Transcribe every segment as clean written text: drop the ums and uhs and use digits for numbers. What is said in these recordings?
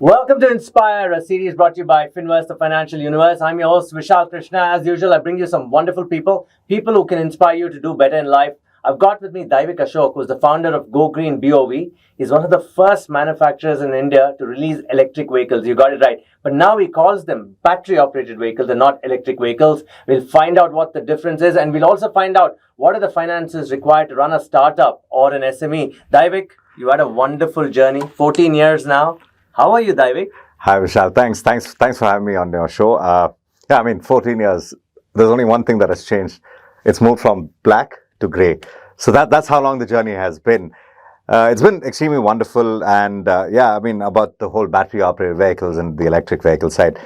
Welcome to Inspire, a series brought to you by Finverse, the financial universe. I'm your host, Vishal Krishna. As usual, I bring you some wonderful people who can inspire you to do better in life. I've got with me Dhivik, who's the founder of GoGreenBoV. He's one of the first manufacturers in India to release electric vehicles. You got it right. But now he calls them battery-operated vehicles and not electric vehicles. We'll find out what the difference is, and we'll also find out what are the finances required to run a startup or an SME. Dhivik, you had a wonderful journey, 14 years now. How are you, Dhivik? Hi, Vishal. Thanks for having me on your show. 14 years. There's only one thing that has changed. It's moved from black to grey. So that's how long the journey has been. It's been extremely wonderful, and about the whole battery-operated vehicles and the electric vehicle side.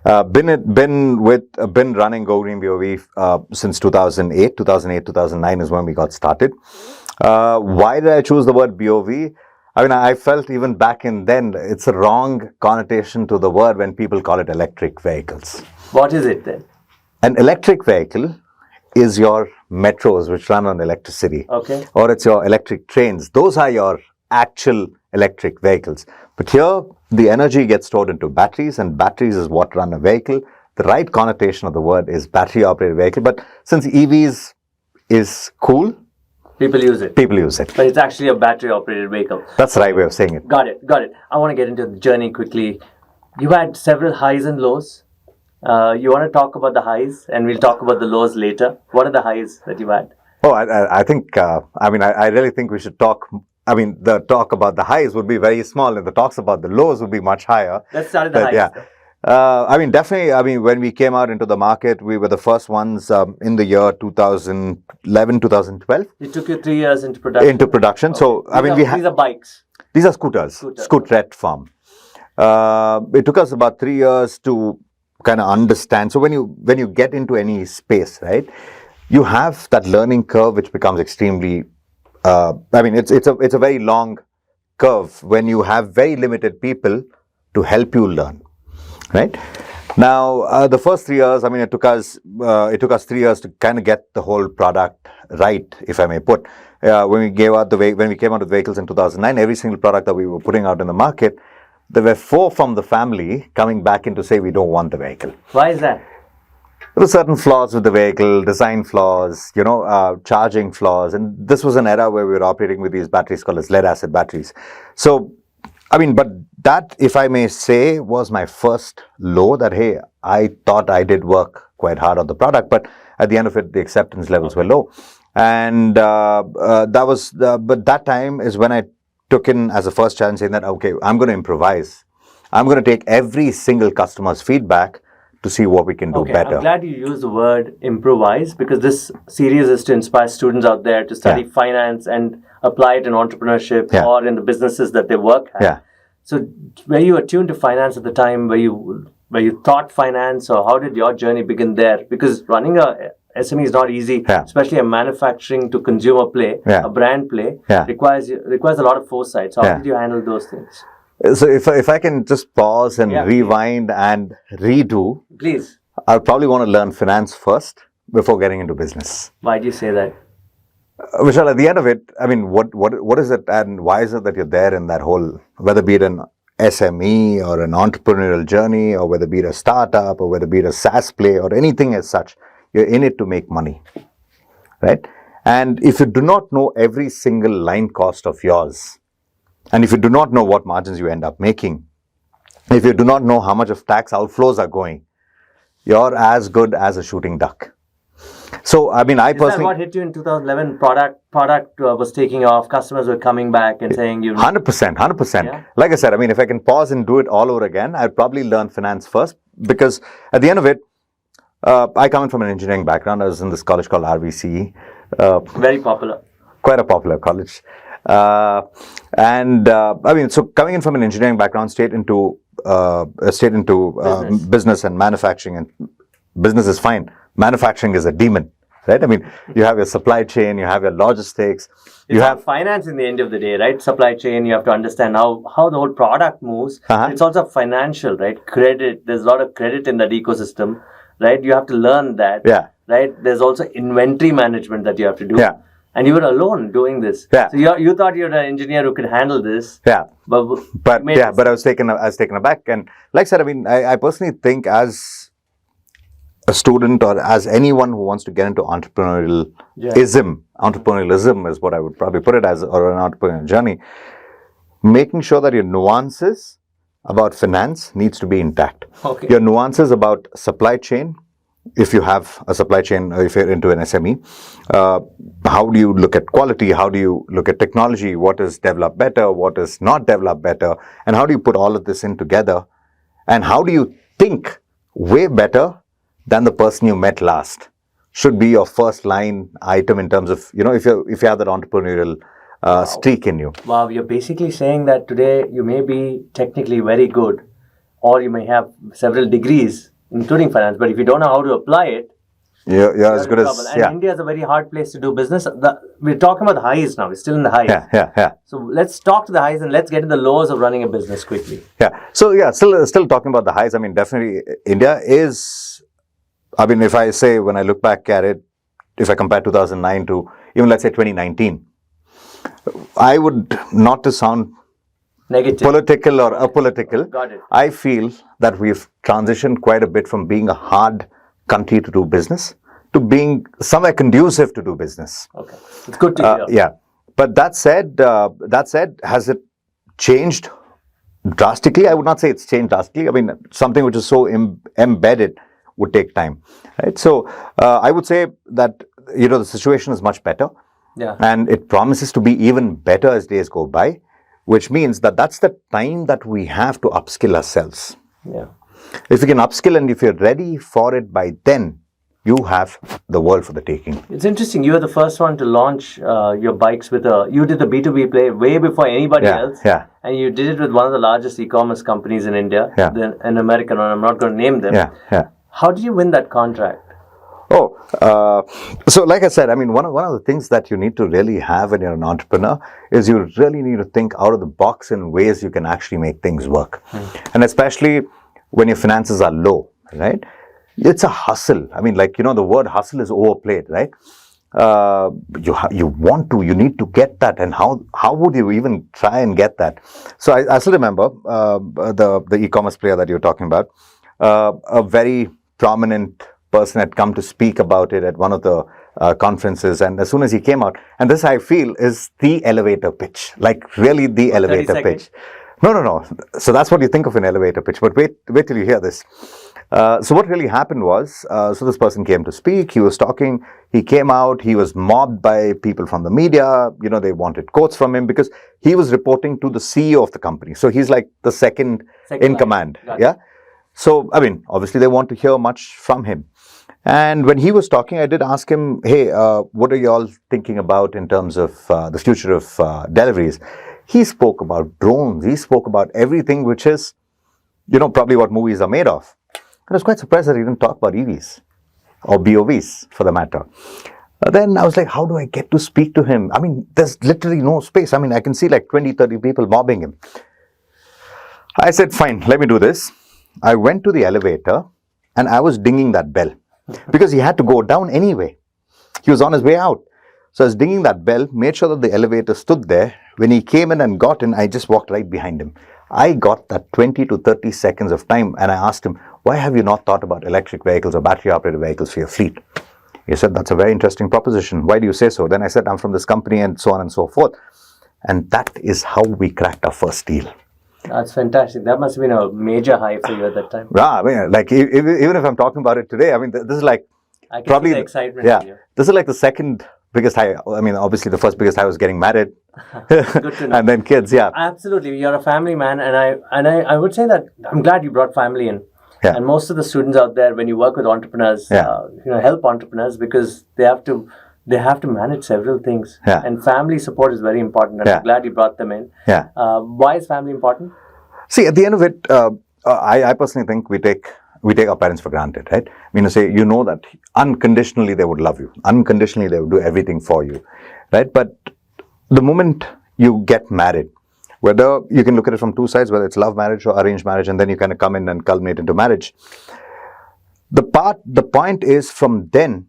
Been running GoGreenBoV since 2008. 2009 is when we got started. Why did I choose the word BOV? I felt even back in then, it's a wrong connotation to the word when people call it electric vehicles. What is it then? An electric vehicle is your metros which run on electricity. Okay. Or it's your electric trains. Those are your actual electric vehicles. But here, the energy gets stored into batteries, and batteries is what run a vehicle. The right connotation of the word is battery-operated vehicle. But since EVs is cool, People use it. But it's actually a battery-operated vehicle. That's the right way of saying it. Got it. I want to get into the journey quickly. You had several highs and lows. You want to talk about the highs, and we'll talk about the lows later. What are the highs that you had? Oh, I think, I really think we should talk. The talk about the highs would be very small, and the talks about the lows would be much higher. Let's start at the highs. Yeah. Definitely, when we came out into the market, we were the first ones in the year 2011, 2012. It took you 3 years into production. Okay. So, these are bikes. These are scooters. Scooterette farm. It took us about 3 years to kind of understand. So when you get into any space, right, you have that learning curve which becomes extremely. It's a very long curve when you have very limited people to help you learn. Right now, the first 3 years, it took us 3 years to kind of get the whole product right, if I may put. When we came out with vehicles in 2009, every single product that we were putting out in the market, there were 4 from the family coming back in to say we don't want the vehicle. Why is that? There were certain flaws with the vehicle, design flaws, charging flaws, and this was an era where we were operating with these batteries called as lead-acid batteries. So, but that, if I may say, was my first low that, hey, I thought I did work quite hard on the product, but at the end of it, the acceptance levels were low. And but that time is when I took in as a first challenge saying that, okay, I'm going to improvise. I'm going to take every single customer's feedback to see what we can do better. I'm glad you used the word improvise, because this series is to inspire students out there to study finance and apply it in entrepreneurship or in the businesses that they work at. Yeah. So were you attuned to finance at the time? Were you taught finance, or how did your journey begin there? Because running a SME is not easy, especially a manufacturing to consumer play, a brand play, requires a lot of foresight. So how did you handle those things? So if I can just pause and rewind and redo, please. I'll probably want to learn finance first before getting into business. Why do you say that? Vishal, at the end of it, what is it, and why is it that you're there in that whole, whether be it an SME or an entrepreneurial journey, or whether be it a startup, or whether be it a SaaS play or anything as such, you're in it to make money, right? And if you do not know every single line cost of yours, and if you do not know what margins you end up making, if you do not know how much of tax outflows are going, you're as good as a shooting duck. So, I personally... Is that what hit you in 2011? Product was taking off, customers were coming back and saying... 100%. Yeah? Like I said, if I can pause and do it all over again, I'd probably learn finance first, because at the end of it, I come in from an engineering background. I was in this college called RVC. Very popular. Quite a popular college. So coming in from an engineering background, straight into business and manufacturing, and business is fine. Manufacturing is a demon, right? You have your supply chain, you have your logistics. You have finance in the end of the day, right? Supply chain, you have to understand how the whole product moves. It's also financial, right? Credit, there's a lot of credit in that ecosystem, right? You have to learn that, right? There's also inventory management that you have to do. And you were alone doing this. Yeah. So you thought you were an engineer who could handle this. Yeah. But I was taken aback. And like I said, I mean, I personally think as a student or as anyone who wants to get into entrepreneurialism is what I would probably put it as, or an entrepreneurial journey, making sure that your nuances about finance needs to be intact. Okay. Your nuances about supply chain, if you have a supply chain, or if you're into an SME, how do you look at quality? How do you look at technology? What is developed better? What is not developed better? And how do you put all of this in together? And how do you think way better than the person you met last? Should be your first line item in terms of, if you have that entrepreneurial streak in you. Wow, you're basically saying that today you may be technically very good, or you may have several degrees, including finance, but if you don't know how to apply it, you're as good as... And India is a very hard place to do business. We're talking about the highs now. We're still in the highs. Yeah. So let's talk to the highs and let's get to the lows of running a business quickly. Yeah. So still talking about the highs. I mean, definitely India is... I mean, if I say, when I look back at it, if I compare 2009 to even, let's say, 2019, I would, not to sound negative, political or apolitical, got it. I feel that we've transitioned quite a bit from being a hard country to do business to being somewhere conducive to do business. Okay, it's good to hear. Yeah, but that said, has it changed drastically? I would not say it's changed drastically. I mean, something which is so embedded would take time, right? So I would say that the situation is much better. Yeah. And it promises to be even better as days go by, which means that that's the time that we have to upskill ourselves. Yeah. If you can upskill and if you're ready for it by then, you have the world for the taking. It's interesting. You were the first one to launch your bikes with you did the B2B play way before anybody else. Yeah. And you did it with one of the largest e-commerce companies in India, Yeah. an American one. I'm not going to name them. Yeah. How did you win that contract? So like I said, I mean, one of the things that you need to really have when you're an entrepreneur is you really need to think out of the box in ways you can actually make things work. And especially when your finances are low, right? It's a hustle. I mean, the word hustle is overplayed, right? You need to get that. And how would you even try and get that? So I still remember the e-commerce player that you're talking about, a very prominent person had come to speak about it at one of the conferences, and as soon as he came out, and this I feel is the elevator pitch, like really the elevator pitch. No. So that's what you think of an elevator pitch, but wait till you hear this. So what really happened was, so this person came to speak, he was talking, he came out, he was mobbed by people from the media, they wanted quotes from him because he was reporting to the CEO of the company. So he's like the second in command. Yeah. So, I mean, obviously they want to hear much from him. And when he was talking, I did ask him, hey, what are you all thinking about in terms of the future of deliveries? He spoke about drones. He spoke about everything which is, probably what movies are made of. I was quite surprised that he didn't talk about EVs or BOVs for the matter. Then I was like, how do I get to speak to him? I mean, there's literally no space. I mean, I can see like 20, 30 people mobbing him. I said, fine, let me do this. I went to the elevator and I was dinging that bell because he had to go down anyway. He was on his way out. So I was dinging that bell, made sure that the elevator stood there. When he came in and got in, I just walked right behind him. I got that 20 to 30 seconds of time and I asked him, why have you not thought about electric vehicles or battery operated vehicles for your fleet? He said, that's a very interesting proposition. Why do you say so? Then I said, I'm from this company and so on and so forth. And that is how we cracked our first deal. That's fantastic. That must have been a major high for you at that time. Yeah, I mean, like even if I'm talking about it today, I mean, this is like I can probably see the excitement. Yeah, this is like the second biggest high. I mean, obviously the first biggest high was getting married, Good to know. and then kids. Yeah, Absolutely. You're a family man, and I would say that I'm glad you brought family in. Yeah. And most of the students out there, when you work with entrepreneurs, help entrepreneurs because they have to manage several things. Yeah. And family support is very important. And I'm glad you brought them in. Yeah. Why is family important? See, at the end of it, I personally think we take our parents for granted, right? I mean, that unconditionally they would love you, unconditionally they would do everything for you, right? But the moment you get married, whether you can look at it from two sides, whether it's love marriage or arranged marriage, and then you kind of come in and culminate into marriage. The point is, from then,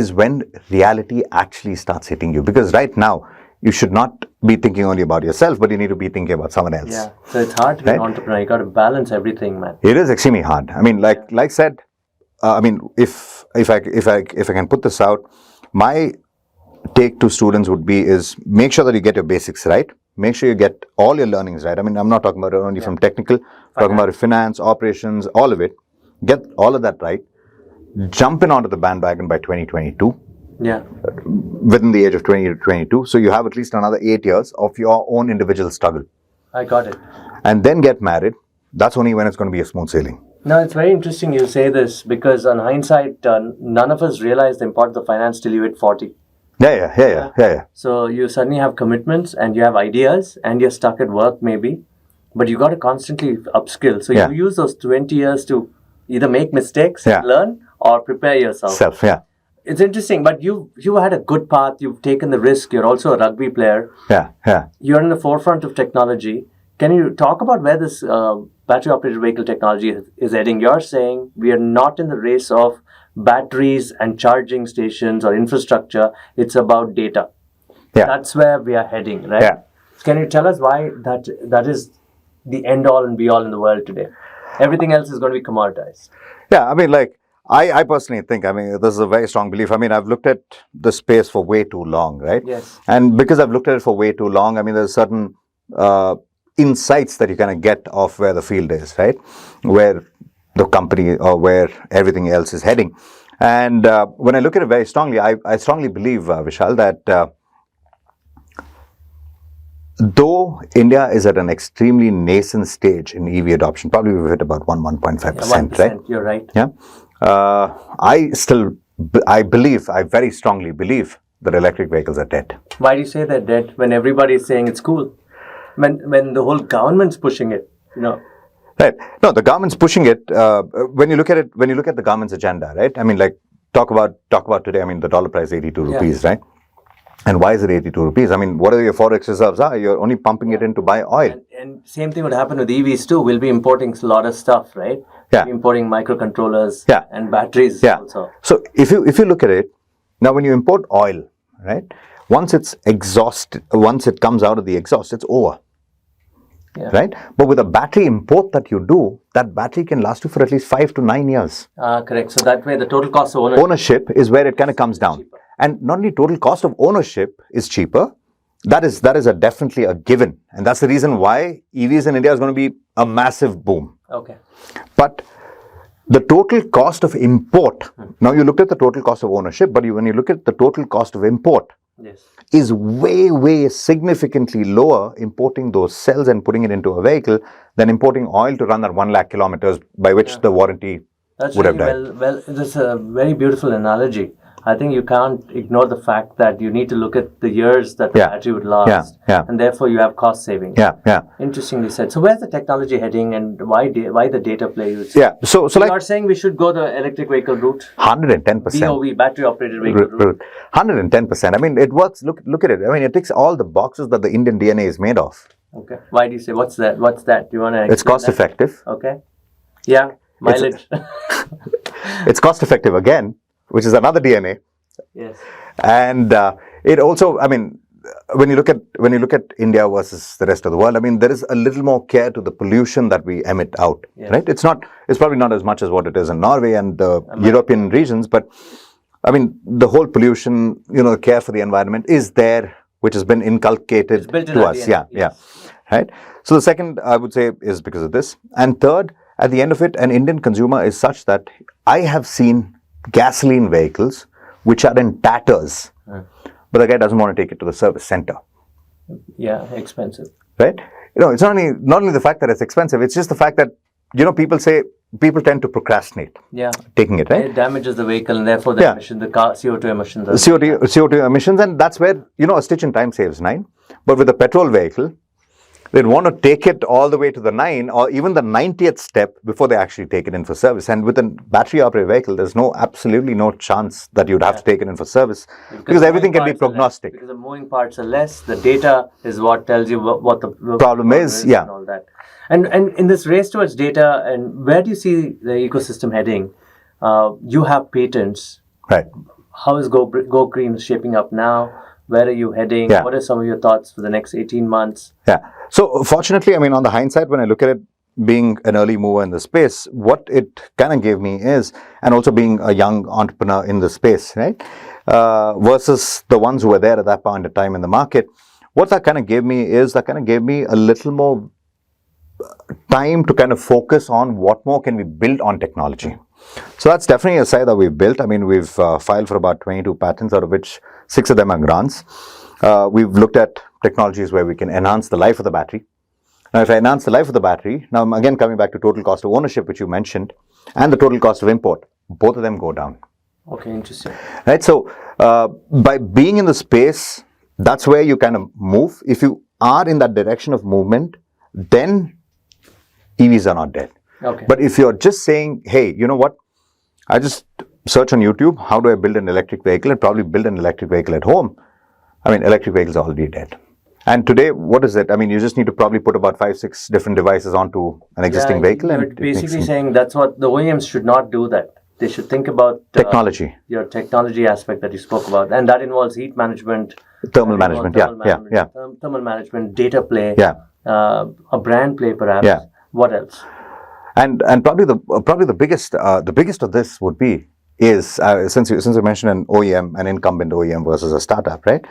is when reality actually starts hitting you. Because right now, you should not be thinking only about yourself, but you need to be thinking about someone else. Yeah. So it's hard to be an entrepreneur. You got to balance everything, man. It is extremely hard. I mean, like I said, I mean, if I can put this out, my take to students would be is make sure that you get your basics right. Make sure you get all your learnings right. I mean, I'm not talking about it only from technical, talking about finance, operations, all of it. Get all of that right. Jump in onto the bandwagon by 2022. Yeah. Within the age of 20 to 22. So you have at least another 8 years of your own individual struggle. I got it. And then get married. That's only when it's going to be a smooth sailing. No, it's very interesting you say this because on hindsight, none of us realized the importance of finance till you hit 40. Yeah. So you suddenly have commitments and you have ideas and you're stuck at work maybe, but you got to constantly upskill. So you use those 20 years to either make mistakes, learn, or prepare yourself. It's interesting, but you had a good path. You've taken the risk. You're also a rugby player. You're in the forefront of technology. Can you talk about where this battery-operated vehicle technology is heading? You're saying we are not in the race of batteries and charging stations or infrastructure. It's about data. That's where we are heading, right? Can you tell us why that is the end-all and be-all in the world today? Everything else is going to be commoditized. Yeah, I mean, like, I personally think, I mean, this is a very strong belief. I mean, I've looked at the space for way too long, right? Yes. And because I've looked at it for way too long, I mean, there's certain insights that you kind of get of where the field is, right? Where the company or where everything else is heading. And when I look at it very strongly, I strongly believe, Vishal, that though India is at an extremely nascent stage in EV adoption, probably we've hit about 1.5%, right? You're right. Yeah. I very strongly believe that electric vehicles are dead. Why do you say they're dead when everybody is saying it's cool? When the whole government's pushing it, you know. Right. No, the government's pushing it. When you look at the government's agenda, right? I mean, like talk about today. I mean, the dollar price 82 rupees, right? And why is it 82 rupees? I mean, what are your forex reserves are? You're only pumping it in to buy oil. And same thing would happen with EVs too. We'll be importing a lot of stuff, right? Yeah. Importing microcontrollers and batteries also. So if you look at it, now when you import oil, right? Once it comes out of the exhaust, it's over. Yeah. Right? But with a battery import that you do, that battery can last you for at least 5 to 9 years. Correct. So that way the total cost of ownership is where it kind of comes down. Cheaper. And not only total cost of ownership is cheaper, that is definitely a given. And that's the reason why EVs in India is going to be a massive boom. Okay. But the total cost of import, now you looked at the total cost of ownership, but when you look at the total cost of import, is way, way significantly lower importing those cells and putting it into a vehicle than importing oil to run that 1 lakh kilometers by which the warranty would have died. Well, that's a very beautiful analogy. I think you can't ignore the fact that you need to look at the years that the battery would last, and therefore you have cost savings. Interestingly said. So where's the technology heading, and why the data play? So like you're saying we should go the electric vehicle route. 110%. BOV, battery operated vehicle route. 110%. I mean, it works. Look at it. I mean, it ticks all the boxes that the Indian DNA is made of. Okay. Why do you say what's that? Do you want to? It's cost effective. Okay. Yeah. Mileage. It's cost effective again, which is another DNA. Yes. And it also, I mean, when you look at India versus the rest of the world, I mean, there is a little more care to the pollution that we emit out, right? It's probably not as much as what it is in Norway and the European regions, but I mean, the whole pollution, the care for the environment is there, which has been inculcated to us. Right? So the second, I would say, is because of this. And third, at the end of it, an Indian consumer is such that I have seen gasoline vehicles which are in tatters, but the guy doesn't want to take it to the service center. Yeah, expensive. Right? It's not only the fact that it's expensive, it's just the fact that, people tend to procrastinate taking it, right? It damages the vehicle and therefore the emission, the CO2 emissions. CO2 emissions, and that's where, a stitch in time saves 9. But with a petrol vehicle, they'd want to take it all the way to the 9 or even the 90th step before they actually take it in for service. And with a battery operated vehicle, there's absolutely no chance that you'd have to take it in for service because everything can be prognostic. Because the moving parts are less, the data is what tells you what the problem is, and all that. And in this race towards data, and where do you see the ecosystem heading? You have patents. Right. how is Go Green shaping up now? Where are you heading? Yeah. What are some of your thoughts for the next 18 months? Yeah. So fortunately, I mean, on the hindsight, when I look at it, being an early mover in the space, what it kind of gave me is, and also being a young entrepreneur in the space, right? Versus the ones who were there at that point of time in the market, what that kind of gave me is that kind of gave me a little more time to kind of focus on what more can we build on technology. So that's definitely a side that we've built. I mean, we've filed for about 22 patents, out of which 6 of them are grants. We've looked at technologies where we can enhance the life of the battery. Now, if I enhance the life of the battery, now I'm again coming back to total cost of ownership, which you mentioned, and the total cost of import, both of them go down. Okay, interesting. Right. So by being in the space, that's where you kind of move. If you are in that direction of movement, then EVs are not dead. Okay. But if you're just saying, hey, you know what? I just search on YouTube, how do I build an electric vehicle, and probably build an electric vehicle at home. I mean, electric vehicles are already dead. And today, what is it? I mean, you just need to probably put about 5-6 different devices onto an existing vehicle. You're And basically saying that's what the OEMs should not do that. They should think about technology. Your technology aspect that you spoke about. And that involves heat management. Thermal management. Thermal management, data play. Yeah. A brand play, perhaps. Yeah. What else? And probably the biggest of this would be is since you mentioned an OEM, an incumbent OEM versus a startup, right?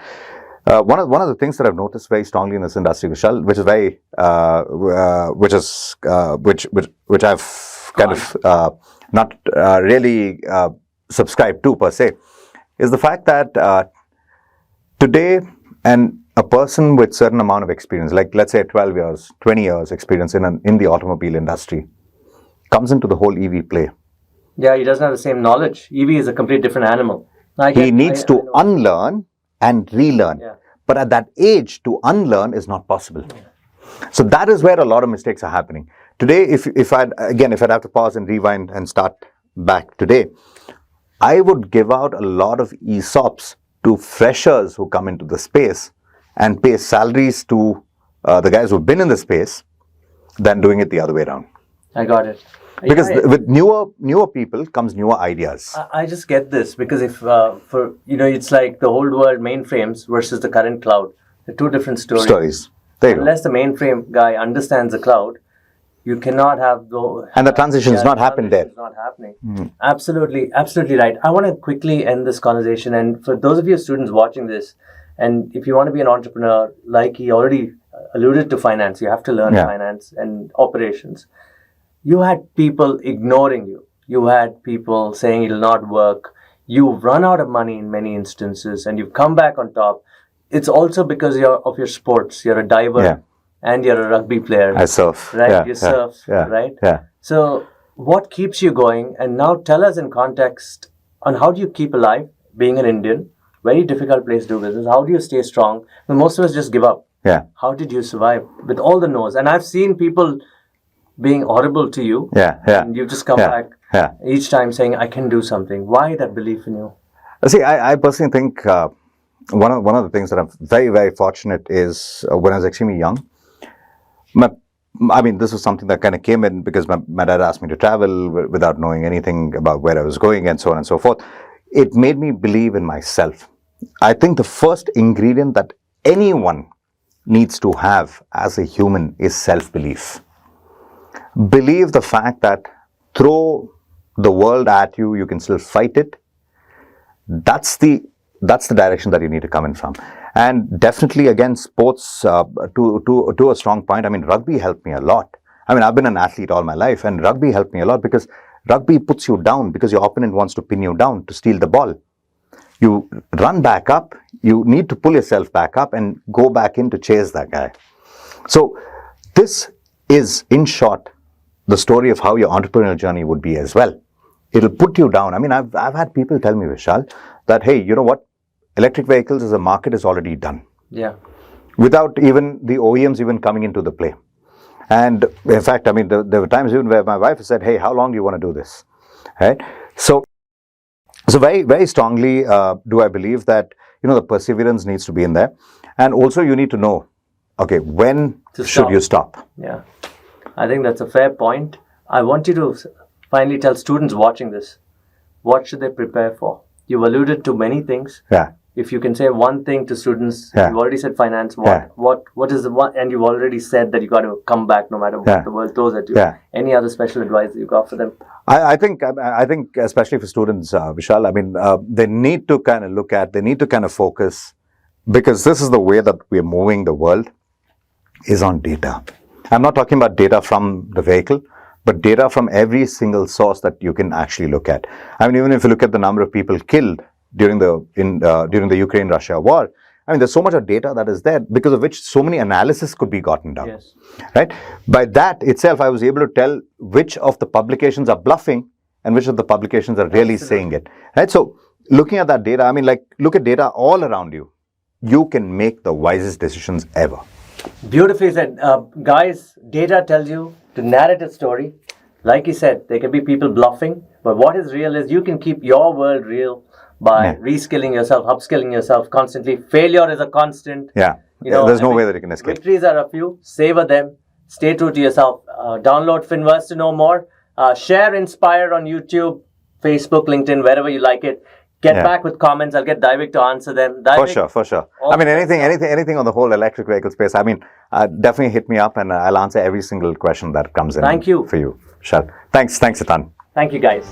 One of the things that I've noticed very strongly in this industry, Vishal, which I've kind of not really subscribed to per se, is the fact that today a person with certain amount of experience, like let's say 12 years, 20 years experience in the automobile industry, comes into the whole EV play. Yeah, he doesn't have the same knowledge. EV is a complete different animal. He needs to unlearn and relearn. Yeah. But at that age, to unlearn is not possible. Yeah. So that is where a lot of mistakes are happening. Today, if I'd have to pause and rewind and start back today, I would give out a lot of ESOPs to freshers who come into the space and pay salaries to the guys who've been in the space than doing it the other way around. I got it. Because with newer people comes newer ideas. I just get this because if it's like the old world mainframes versus the current cloud. They're two different stories. Unless the mainframe guy understands the cloud, you cannot have and the transition has not happened there. It's not happening. Absolutely right. I want to quickly end this conversation, and for those of you students watching this, and if you want to be an entrepreneur, like he already alluded to finance, you have to learn finance and operations. You had people ignoring you. You had people saying it'll not work. You've run out of money in many instances, and you've come back on top. It's also because of your sports. You're a diver and you're a rugby player. I surf. Right? You surf, right? Yeah. So what keeps you going? And now tell us in context on how do you keep alive being an Indian? Very difficult place to do business. How do you stay strong? Well, most of us just give up. Yeah. How did you survive with all the no's? And I've seen people being audible to you. And you've just come back each time saying, I can do something. Why that belief in you? See, I personally think one of the things that I'm very, very fortunate is when I was extremely young, this was something that kind of came in because my dad asked me to travel without knowing anything about where I was going and so on and so forth. It made me believe in myself. I think the first ingredient that anyone needs to have as a human is self-belief. Believe the fact that throw the world at you, you can still fight it. That's the direction that you need to come in from. And definitely, again, sports, to a strong point, rugby helped me a lot. I've been an athlete all my life, and rugby helped me a lot because rugby puts you down because your opponent wants to pin you down to steal the ball. You run back up, you need to pull yourself back up and go back in to chase that guy. So this is, in short, the story of how your entrepreneurial journey would be as well. It'll put you down. I've had people tell me, Vishal, that, hey, you know what? Electric vehicles as a market is already done. Yeah. Without even the OEMs even coming into the play. And in fact, there were times even where my wife said, hey, how long do you want to do this? Right? So very, very strongly do I believe that, the perseverance needs to be in there. And also you need to know, okay, when should you stop? Yeah. I think that's a fair point. I want you to finally tell students watching this, what should they prepare for? You've alluded to many things. Yeah. If you can say one thing to students, Yeah. you've already said finance. Yeah. What is the one? And you've already said that you got to come back no matter what Yeah. the world throws at you. Yeah. Any other special advice that you got for them? I think especially for students, Vishal, I mean, they need to kind of look at, they need to kind of focus, because this is the way that we're moving the world, is on data. I'm not talking about data from the vehicle, but data from every single source that you can actually look at. I mean, even if you look at the number of people killed during the Ukraine-Russia war, I mean, there's so much of data that is there, because of which so many analysis could be gotten down. Yes. Right? By that itself, I was able to tell which of the publications are bluffing and which of the publications are really saying it. Right? So, looking at that data, I mean, like, look at data all around you. You can make the wisest decisions ever. Beautifully said. Guys, data tells you to narrate a story. Like you said, there can be people bluffing, but what is real is you can keep your world real by reskilling yourself, upskilling yourself constantly. Failure is a constant. Yeah. You know, there's no way that you can escape. Victories are a few. Savor them. Stay true to yourself. Download Finverse to know more. Share, inspire on YouTube, Facebook, LinkedIn, wherever you like it. Get back with comments. I'll get Dhivik to answer them. Dhivik, For sure. I mean, anything on the whole electric vehicle space. I mean, definitely hit me up and I'll answer every single question that comes in. Thank you. For you, Shal. Thanks a ton. Thank you, guys.